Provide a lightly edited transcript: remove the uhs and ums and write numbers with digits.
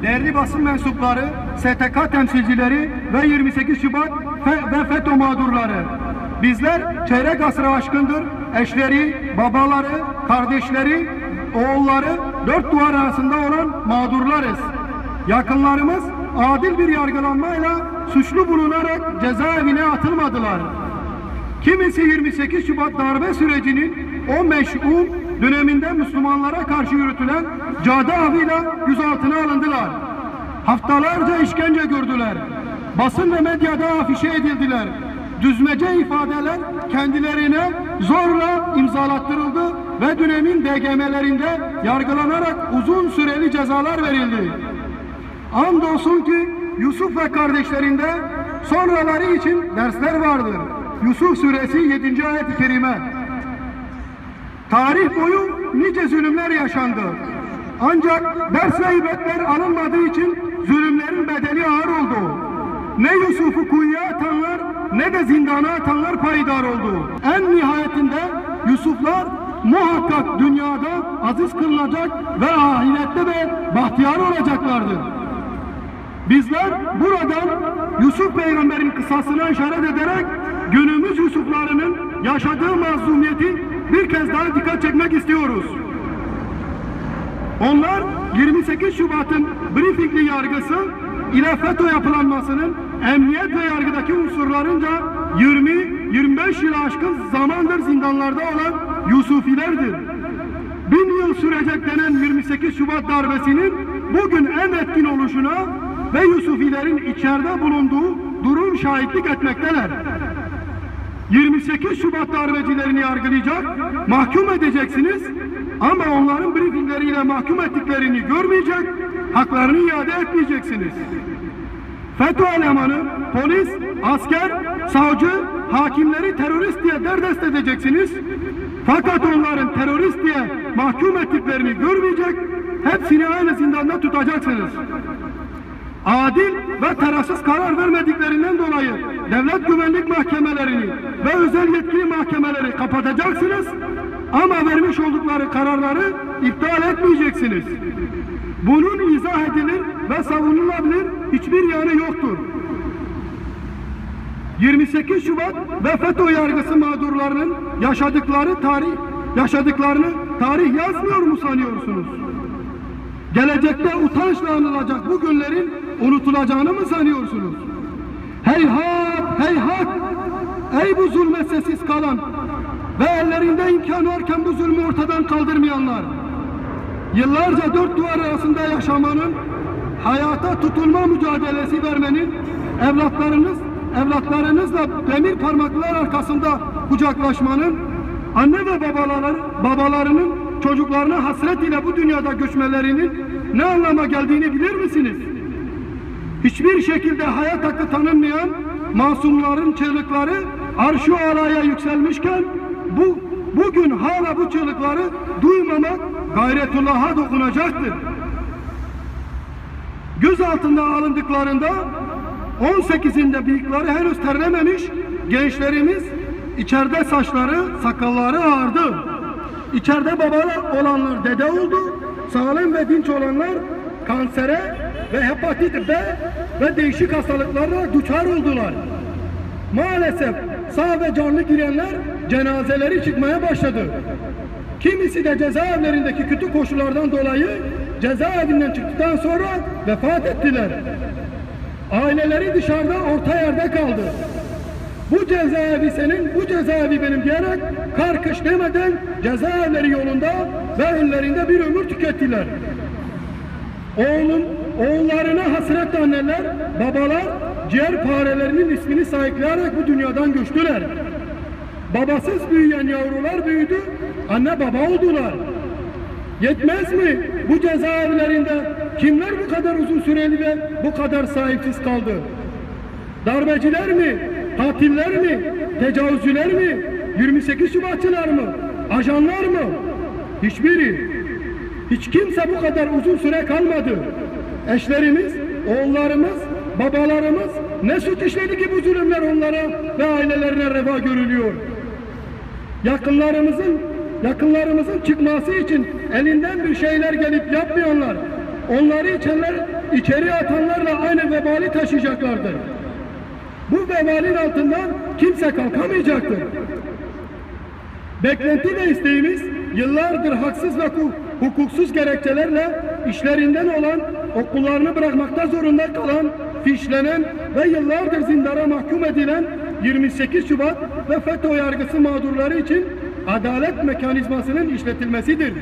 değerli basın mensupları, STK temsilcileri ve 28 Şubat ve FETÖ mağdurları. Bizler çeyrek asra aşkındır eşleri, babaları, kardeşleri, oğulları dört duvar arasında olan mağdurlarız. Yakınlarımız adil bir yargılanmayla suçlu bulunarak cezaevine atılmadılar. Kimisi 28 Şubat darbe sürecinin o meş'um döneminde Müslümanlara karşı yürütülen cadı avıyla gözaltına alındılar. Haftalarca işkence gördüler. Basın ve medyada afişe edildiler. Düzmece ifadeler kendilerine zorla imzalattırıldı ve dönemin DGM'lerinde yargılanarak uzun süreli cezalar verildi. Andolsun ki Yusuf ve kardeşlerinde sonraları için dersler vardır. Yusuf suresi 7. ayet-i kerime. Tarih boyu nice zulümler yaşandı. Ancak ders ve ibretler alınmadığı için zulümlerin bedeli ağır oldu. Ne Yusuf'u kuyuya atanlar ne de zindana atanlar payidar oldu. En nihayetinde Yusuflar muhakkak dünyada aziz kılınacak ve ahirette de bahtiyar olacaklardır. Bizler buradan Yusuf peygamberin kıssasına işaret ederek günümüz Yusuflarının yaşadığı mazlumiyeti bir kez daha dikkat çekmek istiyoruz. Onlar 28 Şubat'ın briefingli yargısı ile FETÖ yapılanmasının emniyet ve yargıdaki unsurlarınca 20-25 yılı aşkın zamandır zindanlarda olan Yusufilerdir. 1000 yıl sürecek denen 28 Şubat darbesinin bugün en etkin oluşuna ve Yusufilerin içeride bulunduğu durum şahitlik etmekteler. 28 Şubat darbecilerini yargılayacak, mahkum edeceksiniz ama onların briefingleriyle mahkum ettiklerini görmeyecek, haklarını iade etmeyeceksiniz. FETÖ elemanı, polis, asker, savcı, hakimleri terörist diye derdest edeceksiniz. Fakat onların terörist diye mahkum ettiklerini görmeyecek, hepsini aynı zindanda tutacaksınız. Adil ve tarafsız karar vermediklerinden dolayı devlet güvenlik mahkemelerini ve özel yetkili mahkemeleri kapatacaksınız ama vermiş oldukları kararları iptal etmeyeceksiniz. Bunun izah edilir ve savunulabilir hiçbir yanı yoktur. 28 Şubat ve FETÖ yargısı mağdurlarının yaşadıklarını tarih yazmıyor mu sanıyorsunuz? Gelecekte utançla anılacak bu günlerin unutulacağını mı sanıyorsunuz? Heyhat, heyhat! Ey bu zulme sessiz kalan ve ellerinde imkan varken bu zulmü ortadan kaldırmayanlar! Yıllarca dört duvar arasında yaşamanın, hayata tutulma mücadelesi vermenin, evlatlarınızla demir parmaklar arkasında kucaklaşmanın, anne ve babalarının çocuklarına hasret ile bu dünyada göçmelerinin ne anlama geldiğini bilir misiniz? Hiçbir şekilde hayat hakkı tanınmayan masumların çığlıkları arş-ı alaya yükselmişken bugün hala bu çığlıkları duymamak gayretullah'a dokunacaktır. Göz altında alındıklarında 18'inde bıyıkları henüz terlememiş gençlerimiz içeride saçları, sakalları ağardı. İçeride baba olanlar dede oldu, sağlam ve dinç olanlar kansere ve hepatit B ve değişik hastalıklarla duçar oldular. Maalesef sağ ve canlı girenler cenazeleri çıkmaya başladı. Kimisi de cezaevlerindeki kötü koşullardan dolayı cezaevinden çıktıktan sonra vefat ettiler. Aileleri dışarıda orta yerde kaldı. Bu cezaevi senin, bu cezaevi benim diyerek karkış demeden cezaevleri yolunda ve önlerinde bir ömür tükettiler. Oğullarına hasret anneler, babalar ciğerparelerinin ismini sahipleyerek bu dünyadan göçtüler. Babasız büyüyen yavrular büyüdü, anne baba oldular. Yetmez mi bu cezaevlerinde kimler bu kadar uzun süreli ve bu kadar sahipsiz kaldı? Darbeciler mi? Katiller mi? Tecavüzcüler mi? 28 Şubatçılar mı? Ajanlar mı? Hiçbiri. Hiç kimse bu kadar uzun süre kalmadı. Eşlerimiz, oğullarımız, babalarımız ne suç işledi ki bu zulümler onlara ve ailelerine reva görülüyor? Yakınlarımızın çıkması için elinden bir şeyler gelip yapmayanlar, onları içeri atanlarla aynı vebali taşıyacaklardır. Bu vebalin altından kimse kalkamayacaktır. Beklenti ve isteğimiz yıllardır haksız ve hukuksuz gerekçelerle işlerinden olan, okullarını bırakmakta zorunda kalan, fişlenen ve yıllardır zindana mahkum edilen 28 Şubat ve FETÖ yargısı mağdurları için adalet mekanizmasının işletilmesidir.